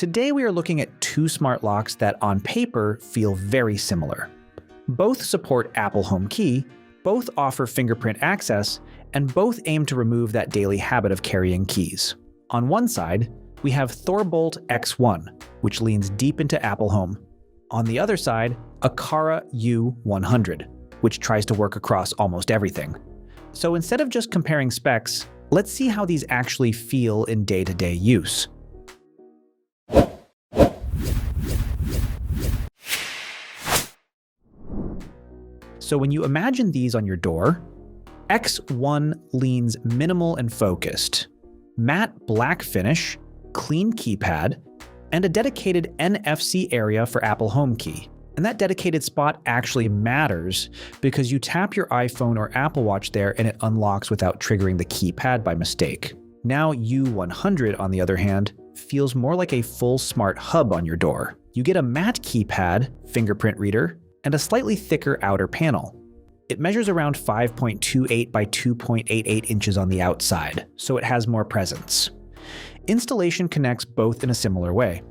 Today we are looking at two smart locks that on paper feel very similar. Both support Apple HomeKey, both offer fingerprint access, and both aim to remove that daily habit of carrying keys. On one side, we have Thorbolt X1, which leans deep into Apple Home. On the other side, Aqara U100, which tries to work across almost everything. So instead of just comparing specs, let's see how these actually feel in day-to-day use. So when you imagine these on your door, X1 leans minimal and focused. Matte black finish, clean keypad, and a dedicated NFC area for Apple HomeKey. And that dedicated spot actually matters because you tap your iPhone or Apple Watch there and it unlocks without triggering the keypad by mistake. Now U100, on the other hand, feels more like a full smart hub on your door. You get a matte keypad, fingerprint reader, and a slightly thicker outer panel. It measures around 5.28 by 2.88 inches on the outside, so it has more presence. Installation connects both in a similar way.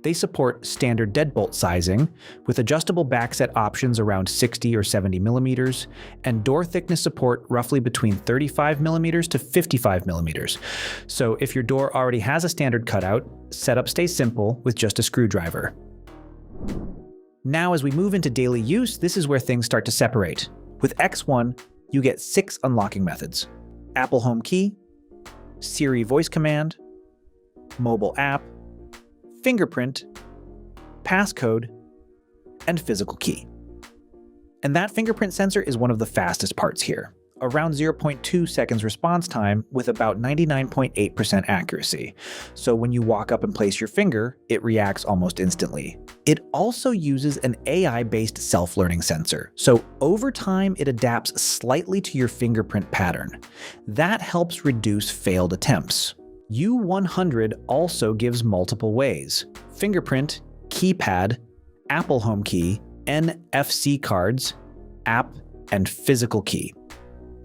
They support standard deadbolt sizing, with adjustable backset options around 60 or 70 millimeters, and door thickness support roughly between 35 millimeters to 55 millimeters. So if your door already has a standard cutout, setup stays simple with just a screwdriver. Now as we move into daily use, this is where things start to separate. With X1, you get 6 unlocking methods: Apple HomeKey, Siri voice command, mobile app, fingerprint, passcode, and physical key. And that fingerprint sensor is one of the fastest parts here, around 0.2 seconds response time with about 99.8% accuracy. So when you walk up and place your finger, it reacts almost instantly. It also uses an AI-based self-learning sensor, so over time it adapts slightly to your fingerprint pattern. That helps reduce failed attempts. U100 also gives multiple ways: fingerprint, keypad, Apple HomeKey, NFC cards, app, and physical key.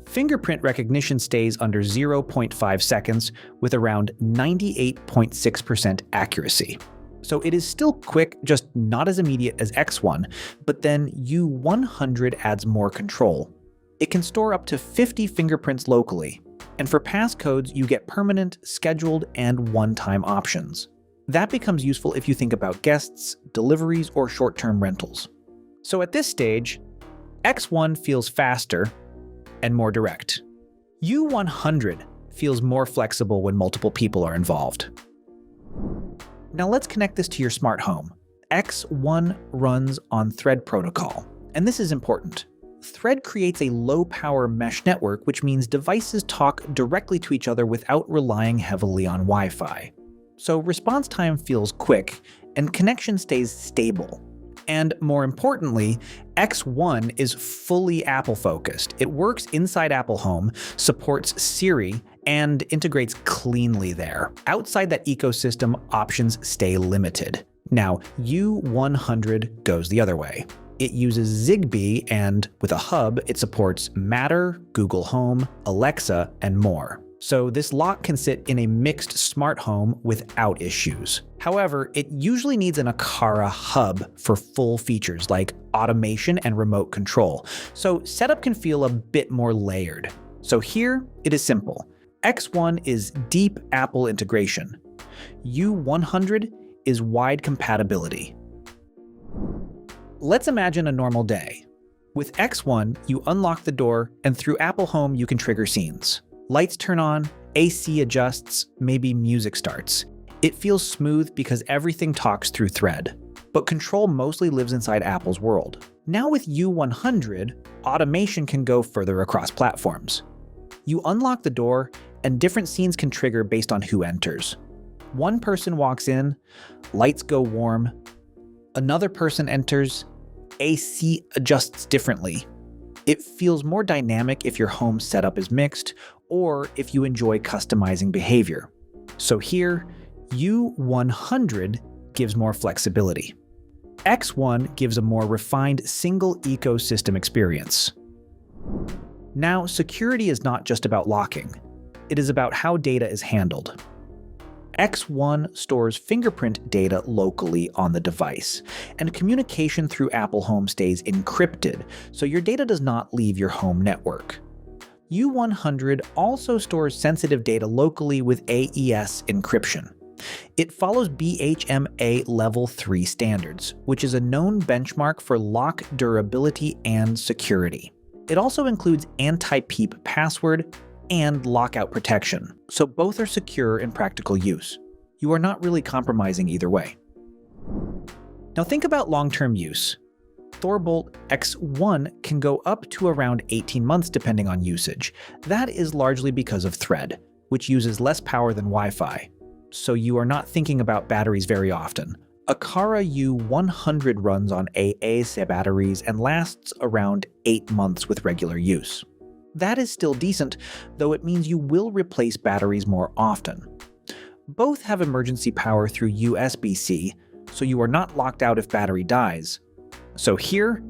Fingerprint recognition stays under 0.5 seconds with around 98.6% accuracy. So it is still quick, just not as immediate as X1, but then U100 adds more control. It can store up to 50 fingerprints locally, and for passcodes you get permanent, scheduled, and one-time options. That becomes useful if you think about guests, deliveries, or short-term rentals. So at this stage, X1 feels faster and more direct. U100 feels more flexible when multiple people are involved. Now let's connect this to your smart home. X1 runs on Thread protocol, and this is important. Thread creates a low-power mesh network, which means devices talk directly to each other without relying heavily on Wi-Fi. So response time feels quick, and connection stays stable. And more importantly, X1 is fully Apple-focused. It works inside Apple Home, supports Siri, and integrates cleanly there. Outside that ecosystem, options stay limited. Now, U100 goes the other way. It uses Zigbee, and with a hub, it supports Matter, Google Home, Alexa, and more. So this lock can sit in a mixed smart home without issues. However, it usually needs an Aqara hub for full features like automation and remote control, so setup can feel a bit more layered. So here, it is simple. X1 is deep Apple integration. U100 is wide compatibility. Let's imagine a normal day. With X1, you unlock the door, and through Apple Home you can trigger scenes. Lights turn on, AC adjusts, maybe music starts. It feels smooth because everything talks through Thread, but control mostly lives inside Apple's world. Now with U100, automation can go further across platforms. You unlock the door, and different scenes can trigger based on who enters. One person walks in, lights go warm. Another person enters, AC adjusts differently. It feels more dynamic if your home setup is mixed, or if you enjoy customizing behavior. So here, U100 gives more flexibility. X1 gives a more refined single ecosystem experience. Now, security is not just about locking. It is about how data is handled. X1 stores fingerprint data locally on the device, and communication through Apple Home stays encrypted, so your data does not leave your home network. U100 also stores sensitive data locally with AES encryption. It follows BHMA Level 3 standards, which is a known benchmark for lock durability and security. It also includes anti-peep password and lockout protection, so both are secure in practical use. You are not really compromising either way. Now think about long-term use. Thorbolt X1 can go up to around 18 months depending on usage. That is largely because of Thread, which uses less power than Wi-Fi, so you are not thinking about batteries very often. Aqara U100 runs on AA batteries and lasts around 8 months with regular use. That is still decent, though it means you will replace batteries more often. Both have emergency power through USB-C, so you are not locked out if battery dies. So here,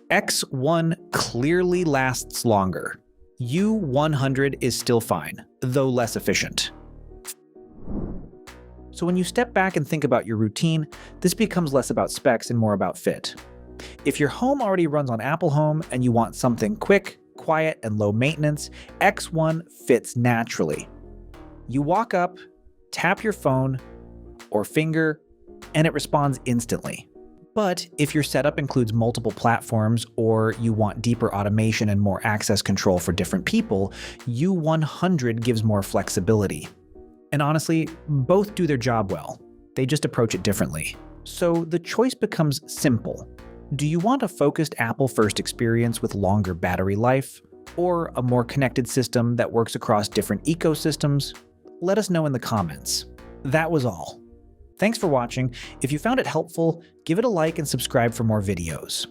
X1 clearly lasts longer. U100 is still fine, though less efficient. So when you step back and think about your routine, this becomes less about specs and more about fit. If your home already runs on Apple Home and you want something quick, quiet, and low maintenance, X1 fits naturally. You walk up, tap your phone or finger, and it responds instantly. But if your setup includes multiple platforms or you want deeper automation and more access control for different people, U100 gives more flexibility. And honestly, both do their job well. They just approach it differently. So the choice becomes simple. Do you want a focused Apple-first experience with longer battery life? Or a more connected system that works across different ecosystems? Let us know in the comments. That was all. Thanks for watching. If you found it helpful, give it a like and subscribe for more videos.